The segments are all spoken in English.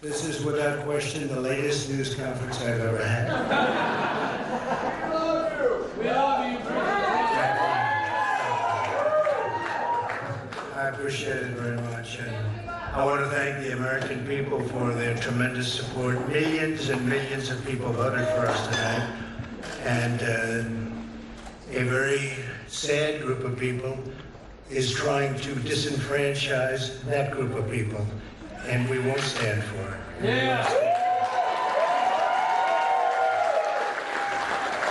This is without question the latest news conference I've ever had. We love you. We love you. I appreciate it very much. And I want to thank the American people for their tremendous support. Millions and millions of people voted for us tonight. And a very sad group of people is trying to disenfranchise that group of people. And we won't stand for it. Yeah. I want to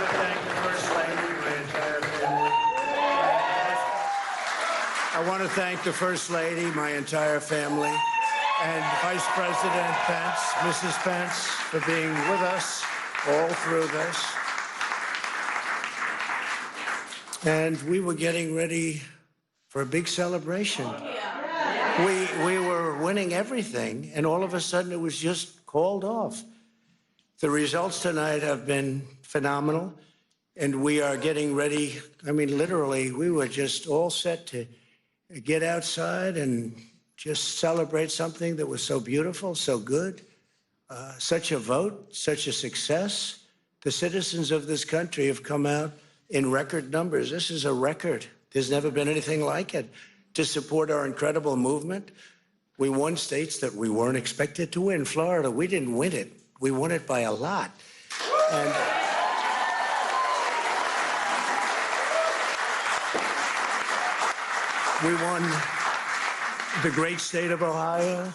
thank the First Lady, my entire family. I want to thank the First Lady, my entire family, and Vice President Pence, Mrs. Pence, for being with us all through this. And we were getting ready for a big celebration. We were winning everything, and all of a sudden it was just called off. The results tonight have been phenomenal, and we are getting ready. I mean, literally, we were just all set to get outside and just celebrate something that was so beautiful, so good, such a vote, such a success. The citizens of this country have come out in record numbers. This is a record. There's never been anything like it. To support our incredible movement. We won states that we weren't expected to win. Florida, we didn't win it. We won it by a lot. And we won the great state of Ohio.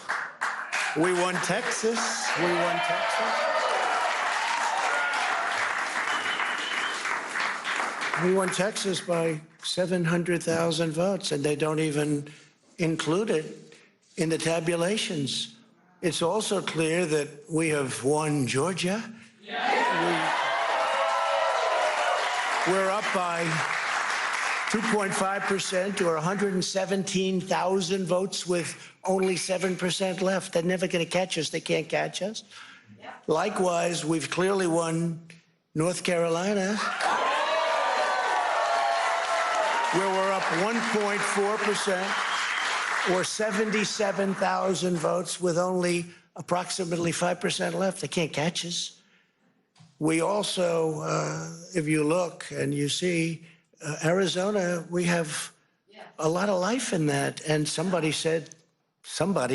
We won Texas. We won Texas. We won Texas by 700,000 votes, and they don't even include it in the tabulations. It's also clear that we have won Georgia. We're up by 2.5% or 117,000 votes with only 7% left. They're never going to catch us. They can't catch us. Likewise, we've clearly won North Carolina, where we're up 1.4% or 77,000 votes with only approximately 5% left. They can't catch us. We also, if you look and you see, Arizona, we have a lot of life in that. And somebody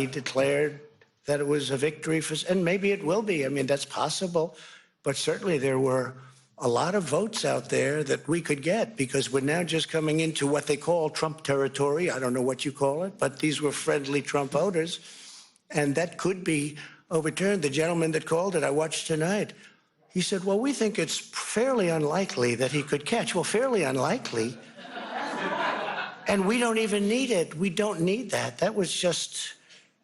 declared that it was a victory for, and maybe it will be. I mean, that's possible. But certainly there were a lot of votes out there that we could get because we're now just coming into what they call Trump territory. I don't know what you call it, but these were friendly Trump voters. And that could be overturned. The gentleman that called it, I watched tonight, he said, well, we think it's fairly unlikely that he could catch. Well, fairly unlikely. And we don't even need it. We don't need that. That was just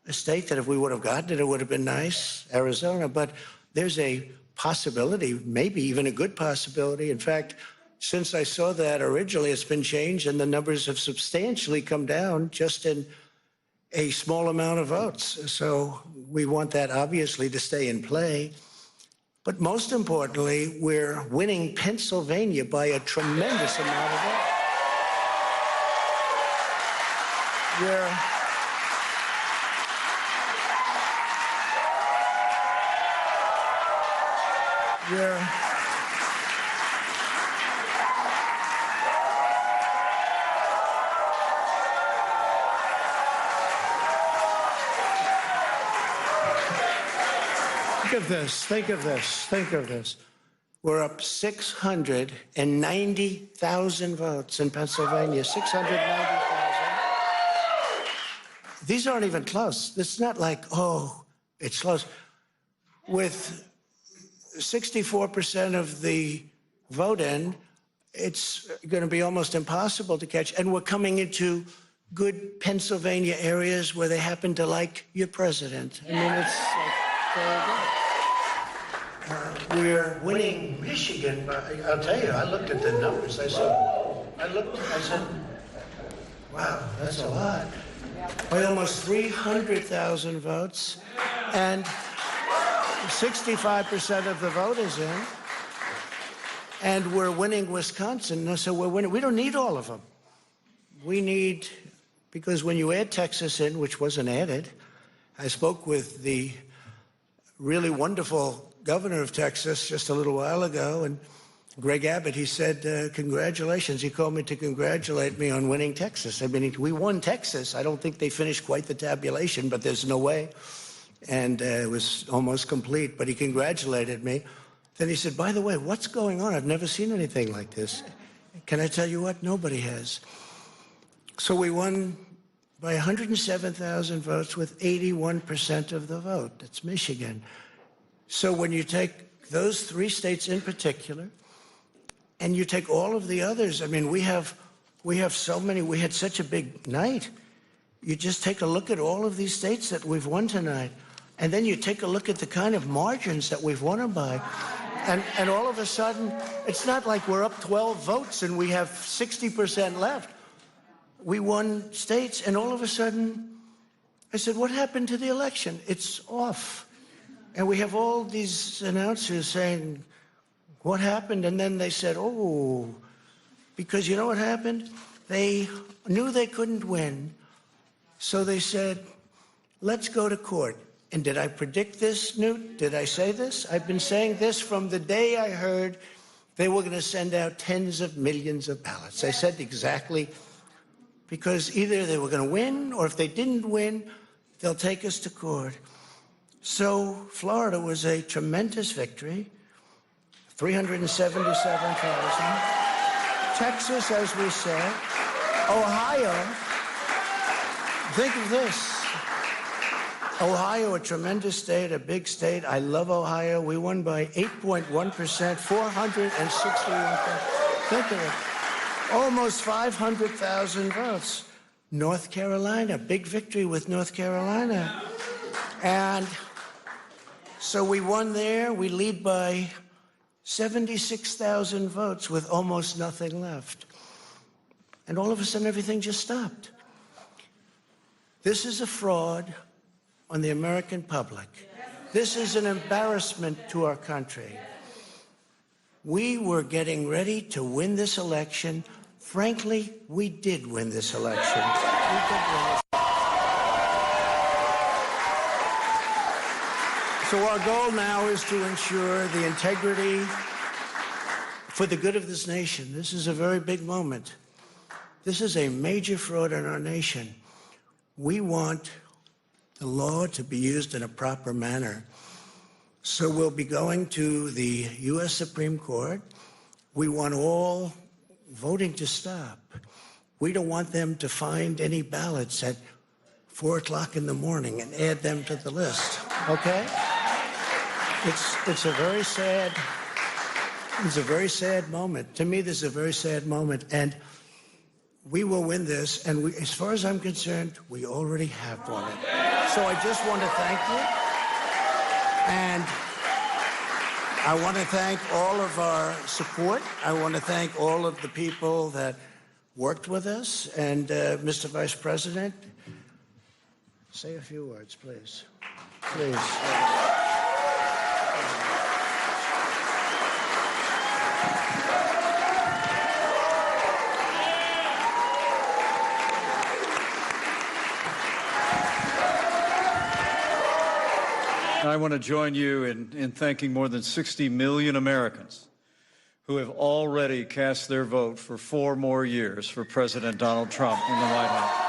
a state that if we would have gotten it, it would have been nice, Arizona. But there's a possibility, maybe even a good possibility. In fact, since I saw that originally, it's been changed and the numbers have substantially come down just in a small amount of votes. So we want that obviously to stay in play. But most importantly, we're winning Pennsylvania by a tremendous amount of votes. Think of this. We're up 690,000 votes in Pennsylvania, 690,000. These aren't even close. It's not like, oh, it's close. With 64% of the vote in, it's going to be almost impossible to catch. And we're coming into good Pennsylvania areas where they happen to like your president. I mean, it's like very good. We're winning Michigan. I'll tell you, I looked at the numbers. I said, wow, that's a lot. By almost 300,000 votes. And 65% of the vote is in. And we're winning Wisconsin. So we're winning. We don't need all of them. We need, because when you add Texas in, which wasn't added, I spoke with the really wonderful governor of Texas just a little while ago, and Greg Abbott, he said, congratulations. He called me to congratulate me on winning Texas. I mean, we won Texas. I don't think they finished quite the tabulation, but there's no way. And it was almost complete, but he congratulated me. Then he said, by the way, what's going on? I've never seen anything like this. Can I tell you what? Nobody has. So we won by 107,000 votes with 81% of the vote. That's Michigan. So when you take those 3 states in particular, and you take all of the others, I mean, we have so many, we had such a big night. You just take a look at all of these states that we've won tonight, and then you take a look at the kind of margins that we've won them by. And all of a sudden, it's not like we're up 12 votes and we have 60% left. We won states, and all of a sudden, I said, what happened to the election? It's off. And we have all these announcers saying, what happened? And then they said, oh, because you know what happened? They knew they couldn't win. So they said, let's go to court. And did I predict this, Newt? Did I say this? I've been saying this from the day I heard they were going to send out tens of millions of ballots. I said exactly, because either they were going to win, or if they didn't win, they'll take us to court. So Florida was a tremendous victory. 377,000. Texas, as we said. Ohio, think of this. Ohio, a tremendous state, a big state. I love Ohio. We won by 8.1%, 461,000. Think of it. Almost 500,000 votes. North Carolina, big victory with North Carolina. And so we won there. We lead by 76,000 votes with almost nothing left. And all of a sudden, everything just stopped. This is a fraud on the American public. This is an embarrassment to our country. We were getting ready to win this election. Frankly, we did win this election. We did win it. So our goal now is to ensure the integrity for the good of this nation. This is a very big moment. This is a major fraud in our nation. We want the law to be used in a proper manner. So we'll be going to the U.S. Supreme Court. We want all voting to stop. We don't want them to find any ballots at 4 o'clock in the morning and add them to the list, okay? It's a very sad moment. To me, this is a very sad moment, and we will win this, and as far as I'm concerned, we already have won it. So I just want to thank you, and I want to thank all of our support. I want to thank all of the people that worked with us, and Mr. Vice President, say a few words, please. Please. I want to join you in thanking more than 60 million Americans who have already cast their vote for 4 more years for President Donald Trump in the White House.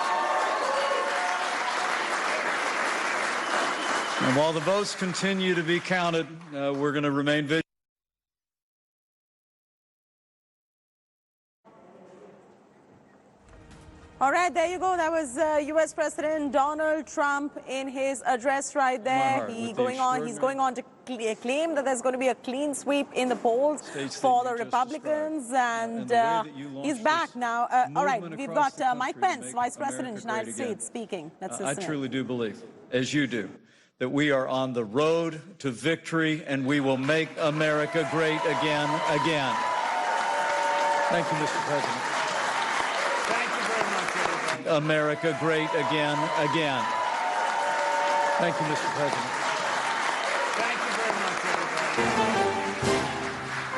And while the votes continue to be counted, we're going to remain vigilant. All right, there you go. That was U.S. President Donald Trump in his address right there. He's going on to claim that there's going to be a clean sweep in the polls for the Republicans, and he's back now. All right, we've got Mike Pence, Vice President of the United States, speaking. Let's listen. I truly do believe, as you do, that we are on the road to victory, and we will make America great again. Thank you, Mr. President. America great again. Thank you, Mr. President.